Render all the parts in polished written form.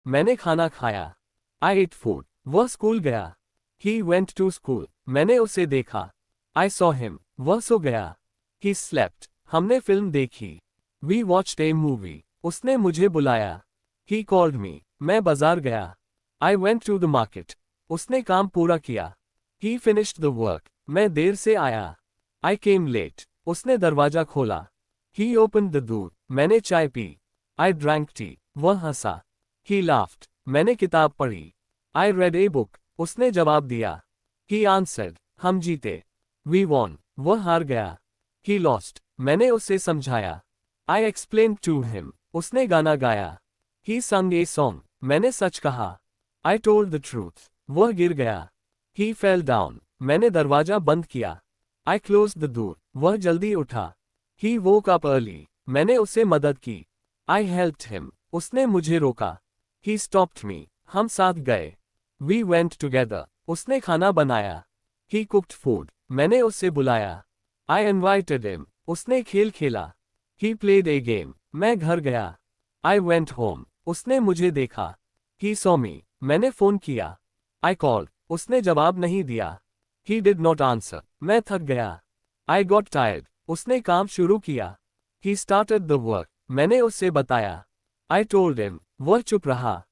मैंने खाना खाया। I ate food. वह स्कूल गया। He went to school. मैंने उसे देखा। I saw him. वह सो गया। He slept. हमने फिल्म देखी। We watched a movie. उसने मुझे बुलाया। He called me. मैं बाजार गया। I went to the market. उसने काम पूरा किया। He finished the work. मैं देर से आया। I came late. उसने दरवाजा खोला। He opened the door. मैंने चाय पी। I drank tea. वह हंसा। He laughed. मैंने किताब पढ़ी। I read a book. उसने जवाब दिया। He answered. हम जीते। We won. वह हार गया। He lost. मैंने उसे समझाया। I explained to him. उसने गाना गाया। He sung a song. मैंने सच कहा। I told the truth. वह गिर गया। He fell down. मैंने दरवाजा बंद किया। I closed the door. वह जल्दी उठा। He woke up early. मैंने उसे मदद की। I helped him. उसने मुझे रोका। He stopped me. हम साथ गए। We went together. उसने खाना बनाया। He cooked food. मैंने उसे बुलाया। I invited him. उसने खेल खेला। He played a game. मैं घर गया। I went home. उसने मुझे देखा। He saw me. मैंने फोन किया। I called. उसने जवाब नहीं दिया। He did not answer. मैं थक गया। I got tired. उसने काम शुरू किया। He started the work. मैंने उसे बताया। I told him. वह चुप रहा।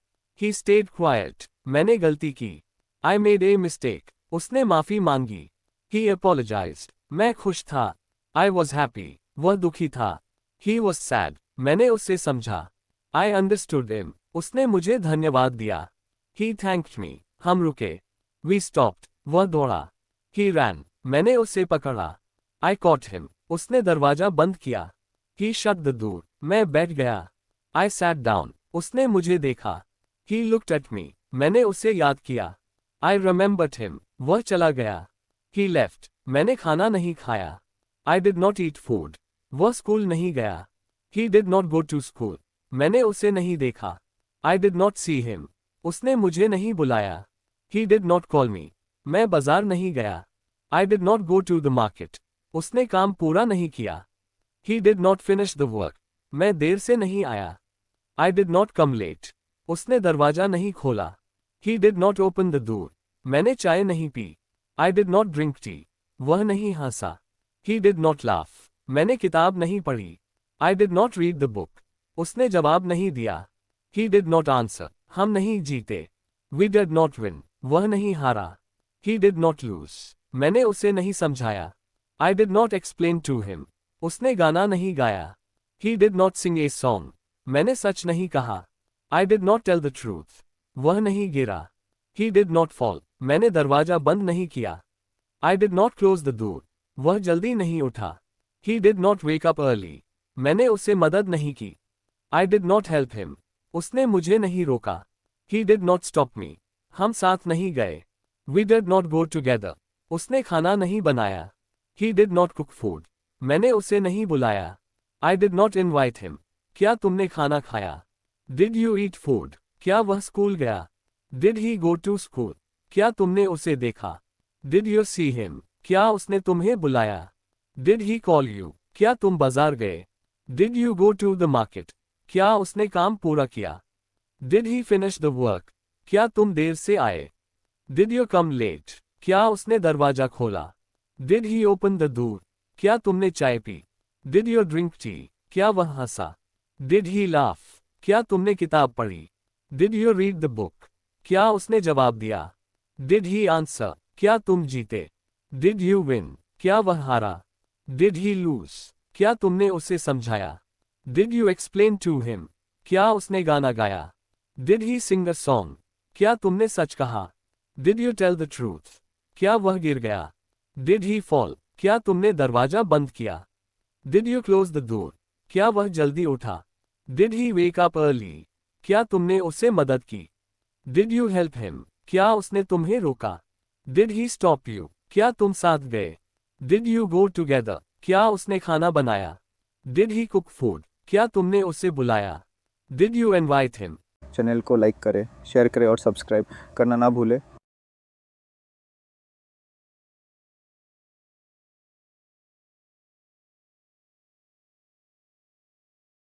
He stayed quiet. मैंने गलती की। I made a mistake. उसने माफी मांगी। He apologized. मैं खुश था। I was happy. वह दुखी था। He was sad. मैंने उसे समझा। I understood him. उसने मुझे धन्यवाद दिया। He thanked me. हम रुके। We stopped. वह दौड़ा। He ran. मैंने उसे पकड़ा। I caught him. उसने दरवाजा बंद किया। He shut the door. मैं बैठ गया। I sat down. उसने मुझे देखा। He looked at me. मैंने उसे याद किया। I remembered him. वह चला गया। He left. मैंने खाना नहीं खाया। I did not eat food. वह स्कूल नहीं गया। He did not go to school. मैंने उसे नहीं देखा। I did not see him. उसने मुझे नहीं बुलाया। He did not call me. मैं बाजार नहीं गया। I did not go to the market. उसने काम पूरा नहीं किया। He did not finish the work. मैं देर से नहीं आया। I did not come late. उसने दरवाजा नहीं खोला। He did not open the door. मैंने चाय नहीं P. I did not drink tea. वह नहीं हंसा। He did not laugh. मैंने किताब नहीं पढ़ी। I did not read the book. उसने जवाब नहीं दिया। He did not answer. हम नहीं जीते। We did not win. वह नहीं हारा। He did not lose. मैंने उसे नहीं समझाया। I did not explain to him. उसने गाना नहीं गाया। He did not sing a song. मैंने सच नहीं कहा। I did not tell the truth. वह नहीं गिरा। He did not fall. मैंने दरवाजा बंद नहीं किया। I did not close the door. वह जल्दी नहीं उठा। He did not wake up early. मैंने उसे मदद नहीं की। I did not help him. उसने मुझे नहीं रोका। He did not stop me. हम साथ नहीं गए। We did not go together. उसने खाना नहीं बनाया। He did not cook food. मैंने उसे नहीं बुलाया। I did not invite him. क्या तुमने खाना खाया? Did you eat food? क्या वह स्कूल गया? Did he go to school? क्या तुमने उसे देखा? Did you see him? क्या उसने तुम्हें बुलाया? Did he call you? क्या तुम बाजार गए? Did you go to the market? क्या उसने काम पूरा किया? Did he finish the work? क्या तुम देर से आए? Did you come late? क्या उसने दरवाजा खोला? Did he open the door? क्या तुमने चाय P? Did you drink tea? क्या वह हंसा? Did he laugh? क्या तुमने किताब पढ़ी? Did you read the book? क्या उसने जवाब दिया? Did he answer? क्या तुम जीते? Did you win? क्या वह हारा? Did he lose? क्या तुमने उसे समझाया? Did you explain to him? क्या उसने गाना गाया? Did he sing a song? क्या तुमने सच कहा? Did you tell the truth? क्या वह गिर गया? Did he fall? क्या तुमने दरवाजा बंद किया? Did you close the door? क्या वह जल्दी उठा? Did he wake up early? क्या तुमने उसे मदद की? Did you help him? क्या उसने तुम्हें रोका? Did he stop you? क्या तुम साथ गए? Did you go together? क्या उसने खाना बनाया? Did he cook food? क्या तुमने उसे बुलाया? Did you invite him? Channel को लाइक करें, शेयर करें और सब्सक्राइब करना ना भूलें।